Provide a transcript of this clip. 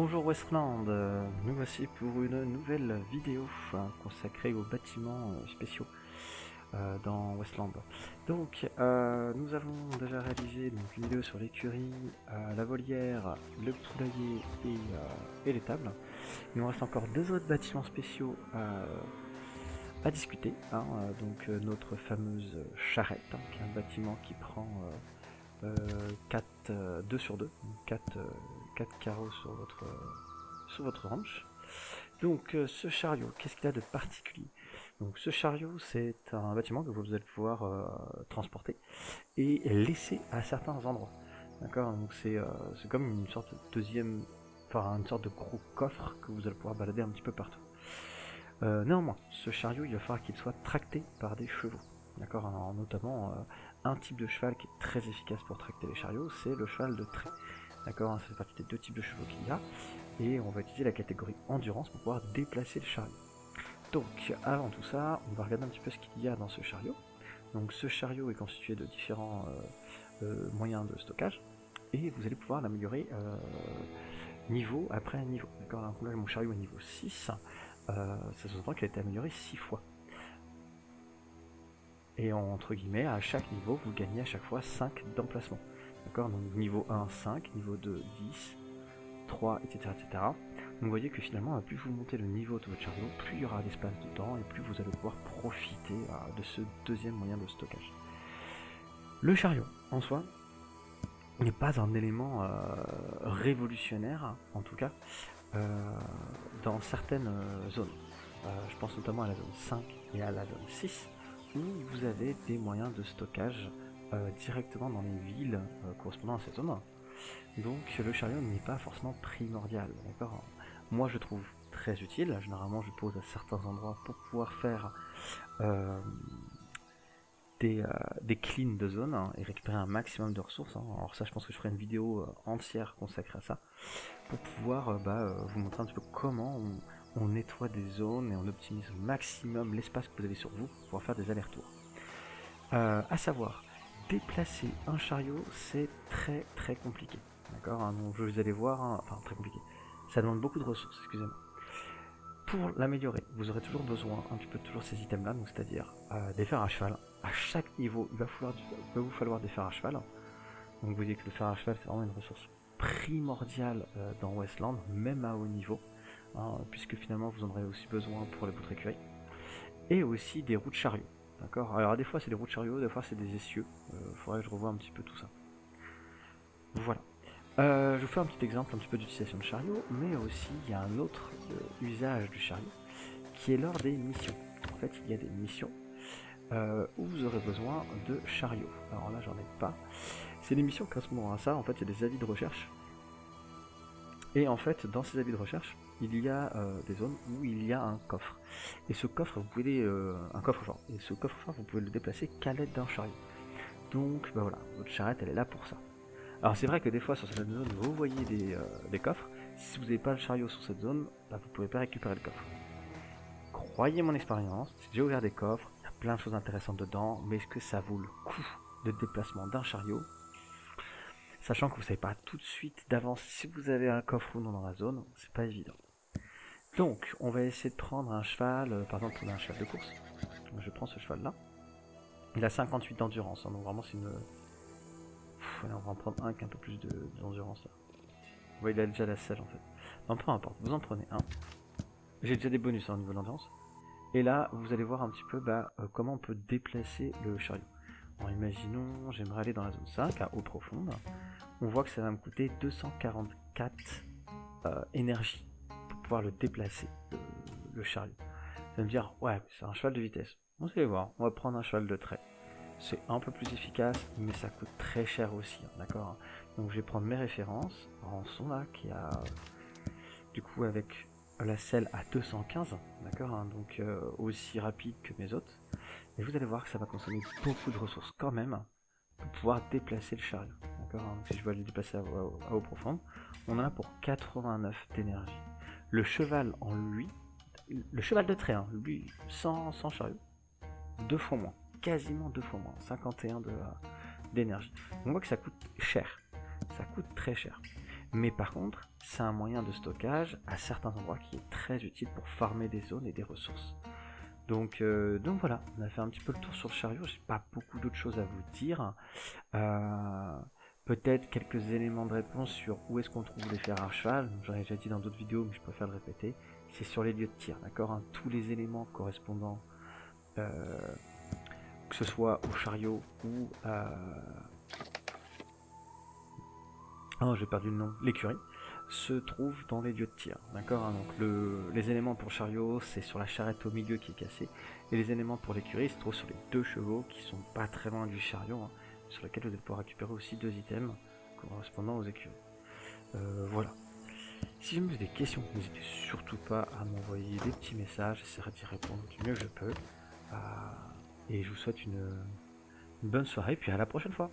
Bonjour Westland, nous voici pour une nouvelle vidéo consacrée aux bâtiments spéciaux dans Westland. Donc nous avons déjà réalisé une vidéo sur l'écurie, la volière, le poulailler et les tables. Il nous reste encore deux autres bâtiments spéciaux à discuter. Notre fameuse charrette, qui est un bâtiment qui prend 2 sur 2, 4 carreaux sur votre ranch. Donc ce chariot, qu'est-ce qu'il a de particulier? Donc ce chariot, c'est un bâtiment que vous allez pouvoir transporter et laisser à certains endroits. D'accord. Donc c'est comme une sorte de une sorte de gros coffre que vous allez pouvoir balader un petit peu partout. Néanmoins, ce chariot, il va falloir qu'il soit tracté par des chevaux. D'accord. Notamment un type de cheval qui est très efficace pour tracter les chariots, c'est le cheval de trait. D'accord, ça fait partie des deux types de chevaux qu'il y a. Et on va utiliser la catégorie endurance pour pouvoir déplacer le chariot. Donc avant tout ça, on va regarder un petit peu ce qu'il y a dans ce chariot. Donc ce chariot est constitué de différents moyens de stockage. Et vous allez pouvoir l'améliorer niveau après niveau. D'accord, là mon chariot est niveau 6. Ça sous-entend qu'il a été amélioré 6 fois. Et entre guillemets, à chaque niveau, vous gagnez à chaque fois 5 d'emplacement. D'accord, donc niveau 1, 5, niveau 2, 10, 3, etc., etc. Donc vous voyez que finalement, plus vous montez le niveau de votre chariot, plus il y aura d'espace dedans et plus vous allez pouvoir profiter de ce deuxième moyen de stockage. Le chariot, en soi, n'est pas un élément révolutionnaire, en tout cas, dans certaines zones. Je pense notamment à la zone 5 et à la zone 6, où vous avez des moyens de stockage directement dans les villes correspondant à cette zone. Donc le chariot n'est pas forcément primordial, d'accord. Moi je trouve très utile, généralement je pose à certains endroits pour pouvoir faire des cleans de zone et récupérer un maximum de ressources. Alors ça je pense que je ferai une vidéo entière consacrée à ça, pour pouvoir vous montrer un petit peu comment on nettoie des zones et on optimise au maximum l'espace que vous avez sur vous pour pouvoir faire des allers-retours. À savoir, déplacer un chariot, c'est très très compliqué. D'accord, donc vous allez voir, enfin très compliqué. Ça demande beaucoup de ressources, excusez-moi. Pour l'améliorer, vous aurez toujours besoin un petit peu de toujours ces items-là, donc c'est-à-dire des fers à cheval. À chaque niveau, il va vous falloir des fers à cheval. Donc vous voyez que le fer à cheval, c'est vraiment une ressource primordiale dans Westland, même à haut niveau, puisque finalement vous en aurez aussi besoin pour votre écurie. Et aussi des roues de chariot. D'accord. Alors des fois c'est des roues de chariot, des fois c'est des essieux. Faudrait que je revoie un petit peu tout ça. Voilà. Je vous fais un petit exemple un petit peu d'utilisation de chariot, mais aussi il y a un autre usage du chariot qui est lors des missions. En fait, il y a des missions où vous aurez besoin de chariot. Alors là, j'en ai pas. C'est des missions qui correspondent à ça. En fait, il y a des avis de recherche. Et en fait, dans ces avis de recherche, il y a des zones où il y a un coffre. Et ce coffre, vous pouvez un coffre-fort. Et ce coffre-fort, vous pouvez le déplacer qu'à l'aide d'un chariot. Donc, voilà, votre charrette, elle est là pour ça. Alors c'est vrai que des fois sur cette zone vous voyez des coffres. Si vous n'avez pas le chariot sur cette zone, vous ne pouvez pas récupérer le coffre. Croyez mon expérience, j'ai déjà ouvert des coffres, il y a plein de choses intéressantes dedans, mais est-ce que ça vaut le coup de déplacement d'un chariot? Sachant que vous ne savez pas tout de suite d'avance si vous avez un coffre ou non dans la zone, c'est pas évident. Donc on va essayer de prendre un cheval, par exemple un cheval de course. Je prends ce cheval là. Il a 58 d'endurance, donc vraiment c'est une... on va en prendre un qui a un peu plus d'endurance là. Ouais, il a déjà la selle en fait. Non, peu importe, vous en prenez un. J'ai déjà des bonus au niveau de l'endurance. Et là, vous allez voir un petit peu comment on peut déplacer le chariot. Alors imaginons, j'aimerais aller dans la zone 5, à eau profonde. On voit que ça va me coûter 244 énergie pour pouvoir le déplacer, le chariot. Ça va me dire, ouais, c'est un cheval de vitesse. Vous allez voir, on va prendre un cheval de trait. C'est un peu plus efficace, mais ça coûte très cher aussi, d'accord. Donc je vais prendre mes références. Rançon là, qui a du coup avec la selle à 215, d'accord, donc aussi rapide que mes autres. Et vous allez voir que ça va consommer beaucoup de ressources quand même pour pouvoir déplacer le chariot, d'accord. Donc si je veux aller déplacer à eau profonde, on en a pour 89 d'énergie. Le cheval en lui, le cheval de trait, lui, sans chariot, 2 fois moins, quasiment 2 fois moins, 51 d'énergie. On voit que ça coûte cher, ça coûte très cher. Mais par contre, c'est un moyen de stockage à certains endroits qui est très utile pour farmer des zones et des ressources. Donc voilà, on a fait un petit peu le tour sur le chariot. J'ai pas beaucoup d'autres choses à vous dire. Euh, Peut-être quelques éléments de réponse sur où est-ce qu'on trouve les fers à cheval. J'en ai déjà dit dans d'autres vidéos, mais je préfère le répéter. C'est sur les lieux de tir, d'accord, hein. Tous les éléments correspondant, que ce soit au chariot ou à... Oh, j'ai perdu le nom. L'écurie se trouve dans les lieux de tir, d'accord, hein. Donc les éléments pour le chariot, c'est sur la charrette au milieu qui est cassée, et les éléments pour l'écurie se trouvent sur les 2 chevaux qui sont pas très loin du chariot, hein, sur lesquels vous allez pouvoir récupérer aussi 2 items correspondant aux écuries. Voilà. Si vous avez des questions, n'hésitez surtout pas à m'envoyer des petits messages, j'essaierai d'y répondre du mieux que je peux. Et je vous souhaite une bonne soirée, puis à la prochaine fois.